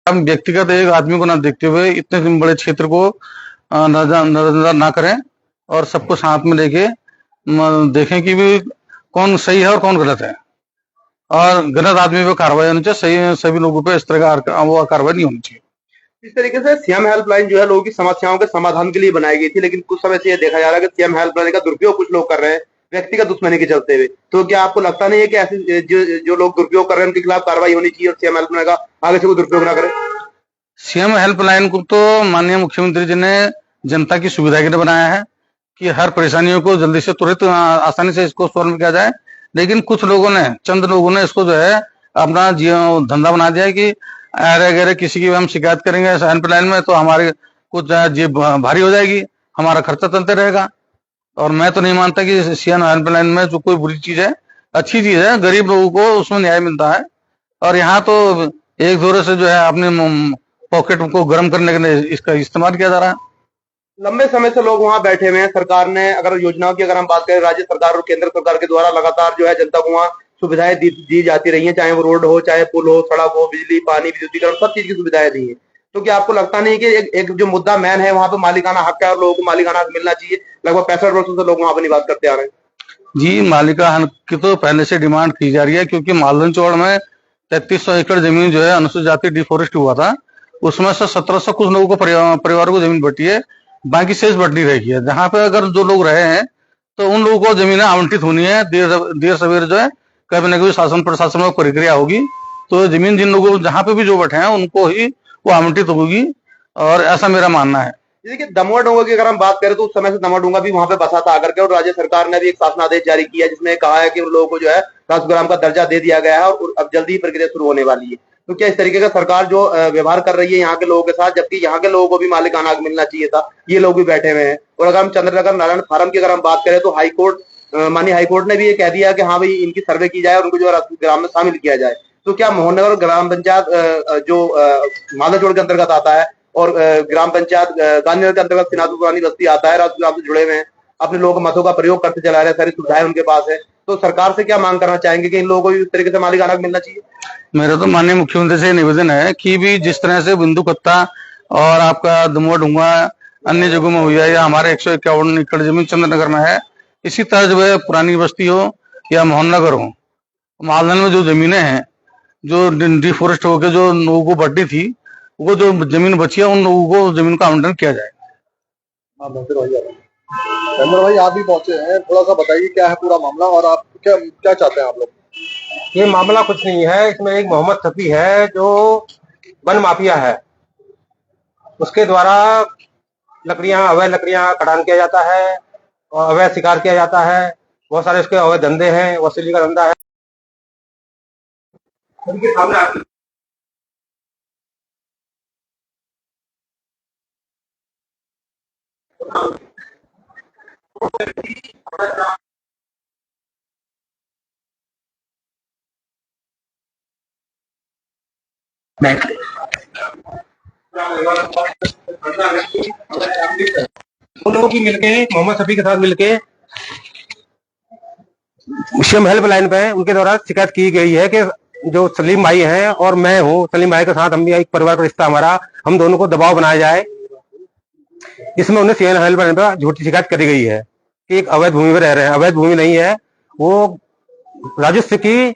हम व्यक्तिगत एक आदमी को ना देखते हुए इतने बड़े क्षेत्र को नजर ना करें और सबको साथ में लेके देखें कि भी कौन सही है और कौन गलत है, और गलत आदमी पे कार्रवाई होनी चाहिए, सही सभी लोगों पे इस तरह का वो कार्रवाई नहीं होनी चाहिए। इस तरीके से सीएम हेल्पलाइन जो है लोगों की समस्याओं के समाधान के लिए बनाई गई थी, लेकिन कुछ समय से ये देखा जा रहा है कि सीएम हेल्पलाइन का दुरुपयोग कुछ लोग कर रहे हैं व्यक्तिगत दुश्मनी के चलते हुए। तो क्या आपको लगता नहीं है कि ऐसे जो लोग दुरुपयोग कर रहे हैं उनके खिलाफ कार्रवाई होनी चाहिए और सीएम हेल्पलाइन का आगे से कोई दुरुपयोग ना करे? सीएम हेल्पलाइन को तो माननीय मुख्यमंत्री जी ने जनता की सुविधा के लिए बनाया है कि हर परेशानियों को जल्दी से तुरंत आसानी से इसको सॉल्व किया जाए, लेकिन कुछ लोगों ने, चंद लोगों ने इसको जो है अपना धंधा बना दिया है कि अगर किसी की हम शिकायत करेंगे हेल्पलाइन में तो हमारे कुछ जेब भारी हो जाएगी, हमारा खर्चा चलते रहेगा। और मैं तो नहीं मानता कि सीएम हेल्पलाइन में जो कोई बुरी चीज है, अच्छी चीज है, गरीब लोगों को उसमें न्याय मिलता है। और यहाँ तो एक जोरे से जो है अपने पॉकेट को गर्म करने के लिए इसका इस्तेमाल किया जा रहा है। लंबे समय से लोग वहां बैठे हुए हैं। सरकार ने, अगर योजनाओं की अगर हम बात करें, राज्य सरकार और केंद्र सरकार के द्वारा लगातार जो है जनता को वहां सुविधाएं दी जाती रही हैं, चाहे वो रोड हो, चाहे पुल हो, सड़क हो, बिजली, पानी, विद्युतीकरण, सब चीज की सुविधाएं दी है। तो क्या आपको लगता नहीं कि एक जो मुद्दा मैन है वहां पे मालिकाना हक है और लोगों को मालिकाना हक मिलना चाहिए? लगभग 65% से लोग वहां पर निवास करते आ रहे हैं। जी, मालिका हक की तो पहले से डिमांड की जा रही है, क्योंकि मालवन चौड़ में 3300 एकड़ जमीन जो है अनुसूचित जाति डिफोरेस्ट हुआ था, उसमें से 1700 कुछ लोगों को परिवारों को जमीन बटी है, बाकी शेष बटनी रही है। जहाँ पे अगर जो लोग रहे हैं तो उन लोगों को जमीनें आवंटित होनी है, देर सवेर जो है कभी न कभी शासन प्रशासन में प्रक्रिया होगी, तो जमीन जिन लोगों जहाँ पे भी जो बैठे हैं उनको ही वो आवंटित होगी, और ऐसा मेरा मानना है। देखिए, दमोह डोंगा की अगर हम बात करें तो उस समय से दमोह डोंगा भी वहां पे बसा था आकर के, और राज्य सरकार ने भी एक शासनादेश जारी किया जिसमें कहा है कि उन लोगों को जो है राष्ट्रग्राम का दर्जा दे दिया गया है और अब जल्दी ही प्रक्रिया शुरू होने वाली है। तो क्या इस तरीके का सरकार जो व्यवहार कर रही है यहाँ के लोगों के साथ, जबकि यहाँ के लोगों को भी मालिकाना हक मिलना चाहिए था, ये लोग भी बैठे हुए हैं। और अगर हम चंद्रनगर नारायण फार्म की अगर हम बात करें तो हाईकोर्ट, माननीय हाईकोर्ट ने भी ये कह दिया कि हाँ भाई, इनकी सर्वे की जाए और उनको जो ग्राम में शामिल किया जाए। तो क्या मोहननगर ग्राम पंचायत जो माधवचोड़ के अंतर्गत आता है और ग्राम पंचायत गांधीनगर के अंतर्गत सिनातु पुरानी बस्ती आता है, राष्ट्रग्राम से जुड़े हुए हैं, अपने लोग मतों का प्रयोग करते चला रहे हैं, सारी सुविधाएं उनके पास है, तो सरकार से क्या मांग करना चाहेंगे कि इन लोगों को भी इस तरीके से मालिकाना हक मिलना चाहिए? मेरा तो माननीय मुख्यमंत्री से निवेदन है कि भी जिस तरह से बिंदु कत्ता और आपका दमोह डुंगा अन्य जगहों में हुआ है, या हमारे 151 एकड़ जमीन चंद्रनगर में है, इसी तरह जो है पुरानी बस्ती हो या मोहननगर हो, मालदन में जो जमीनें हैं जो डिफोरेस्ट होकर जो लोगों को बढ़नी थी, वो जो जमीन बची है उन लोगों को जमीन का आवंटन किया जाए। चंद्र भाई, आप भी पहुंचे हैं, थोड़ा सा बताइए क्या है पूरा मामला और आप क्या क्या चाहते हैं आप लोग? ये मामला कुछ नहीं है। इसमें एक मोहम्मद शफी है जो वन माफिया है, उसके द्वारा अवैध लकड़ियां कटान किया जाता है और अवैध शिकार किया जाता है। बहुत सारे उसके अवैध धंधे हैं, वसूली का धंधा है। उनके सामने उन लोगों की मिलके, मोहम्मद शफी के साथ मिलके सीएम हेल्पलाइन पे उनके द्वारा शिकायत की गई है कि जो सलीम भाई हैं और मैं हूँ, सलीम भाई के साथ हम भी एक परिवार का रिश्ता हमारा, हम दोनों को दबाव बनाया जाए। इसमें उन्हें सीएम हेल्पलाइन पे झूठी शिकायत करी गई है कि एक अवैध भूमि में रह रहे हैं। अवैध भूमि नहीं है, वो राजस्व की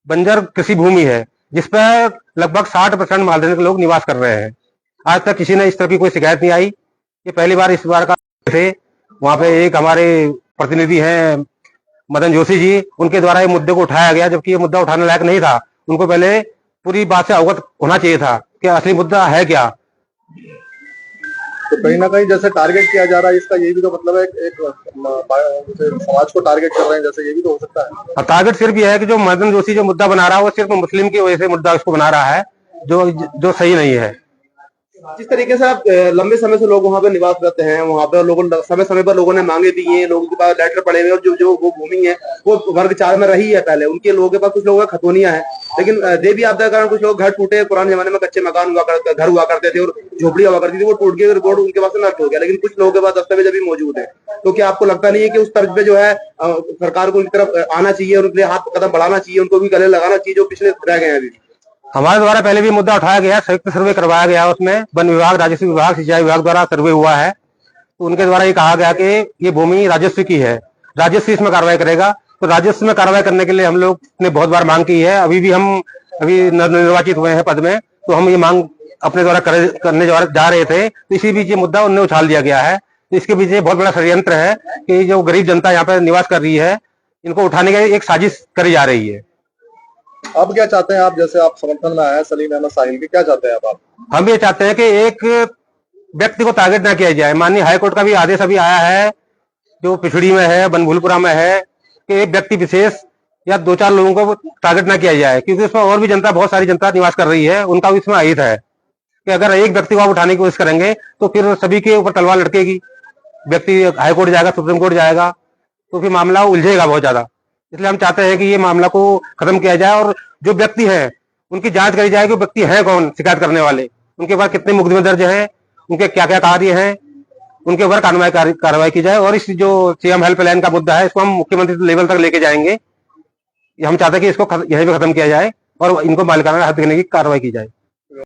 बंजर कृषि भूमि है जिसपर लगभग 60% मालदन के लोग निवास कर रहे हैं। आज तक किसी ने इस तरह की कोई शिकायत नहीं आई। ये पहली बार इस बार का थे। वहां पे एक हमारे प्रतिनिधि हैं मदन जोशी जी, उनके द्वारा ये मुद्दे को उठाया गया, जबकि ये मुद्दा उठाने लायक नहीं था। उनको पहले पूरी बात से अवगत होना चाहिए था कि असली मुद्दा है क्या। तो कहीं ना कहीं जैसे टारगेट किया जा रहा है, इसका ये भी तो मतलब है एक समाज को टारगेट कर रहे हैं, जैसे ये भी तो हो सकता है। टारगेट सिर्फ ये है कि जो मदन जोशी जो मुद्दा बना रहा है वो सिर्फ मुस्लिम की वजह से मुद्दा उसको बना रहा है, जो सही नहीं है। जिस तरीके से आप लंबे समय से लोग वहां पे निवास करते हैं, वहां पे लोगों समय समय पर लोगों ने मांगे दी हैं, लोगों के पास लेटर पड़े हुए, और जो वो भूमि है वो वर्ग 4 में रही है पहले, उनके लोगों के पास कुछ लोगों का खतौनियां है, लेकिन देवी आपदा के कारण कुछ लोग घर टूटे। पुराने जमाने में कच्चे मकान हुआ करते, घर हुआ करते थे और झोपड़ी हुआ करती थी, वो टूट गए, रिकॉर्ड उनके पास नष्ट हो गया, लेकिन कुछ लोगों के पास दस्तावेज अभी मौजूद है। तो क्या आपको लगता नहीं है कि उस तर्ज पे जो है सरकार को उनकी तरफ आना चाहिए और उनके हाथ कदम बढ़ाना चाहिए, उनको भी गले लगाना चाहिए जो पिछले रह गए हैं अभी? हमारे द्वारा पहले भी मुद्दा उठाया गया, संयुक्त सर्वे करवाया गया, उसमें वन विभाग, राजस्व विभाग, सिंचाई विभाग द्वारा सर्वे हुआ है। तो उनके द्वारा ये कहा गया कि ये भूमि राजस्व की है, राजस्व इसमें कार्रवाई करेगा। तो राजस्व में कार्रवाई करने के लिए हम लोग ने बहुत बार मांग की है। अभी निर्वाचित हुए हैं पद में, तो हम ये मांग अपने द्वारा करने जा रहे थे, तो इसी बीच ये मुद्दा उन्हें उछाल दिया गया है। तो इसके पीछे बहुत बड़ा षड्यंत्र है कि जो गरीब जनता यहाँ पर निवास कर रही है, इनको उठाने की एक साजिश करी जा रही है। अब क्या चाहते हैं आप, जैसे आप समर्थन में आए हैं सलीम अहमद साहिल के, क्या चाहते हैं आप? हम ये चाहते हैं कि एक व्यक्ति को टारगेट ना किया जाए। माननीय हाईकोर्ट का भी आदेश अभी आया है, जो पिछड़ी में है, बनभूलपुरा में है, कि एक व्यक्ति विशेष या 2-4 लोगों को टारगेट ना किया जाए, क्योंकि उसमें और भी जनता, बहुत सारी जनता निवास कर रही है। उनका भी इसमें अहित है कि अगर एक व्यक्ति को आप उठाने की कोशिश करेंगे तो फिर सभी के ऊपर तलवार लटकेगी। व्यक्ति हाईकोर्ट जाएगा, सुप्रीम कोर्ट जाएगा, तो फिर मामला उलझेगा बहुत ज्यादा। इसलिए हम चाहते हैं कि ये मामला को खत्म किया जाए और जो व्यक्ति है उनकी जांच करी जाए कि व्यक्ति है कौन, शिकायत करने वाले, उनके पास कितने मुकदमे दर्ज हैं, उनके क्या क्या कार्य हैं, उनके ऊपर कार्रवाई की जाए। और इस जो सीएम हेल्पलाइन का मुद्दा है, इसको हम मुख्यमंत्री लेवल तक लेके जाएंगे। हम चाहते हैं कि इसको यहीं पे खत्म किया जाए और इनको मालिकाना हक देने की कार्रवाई की जाए।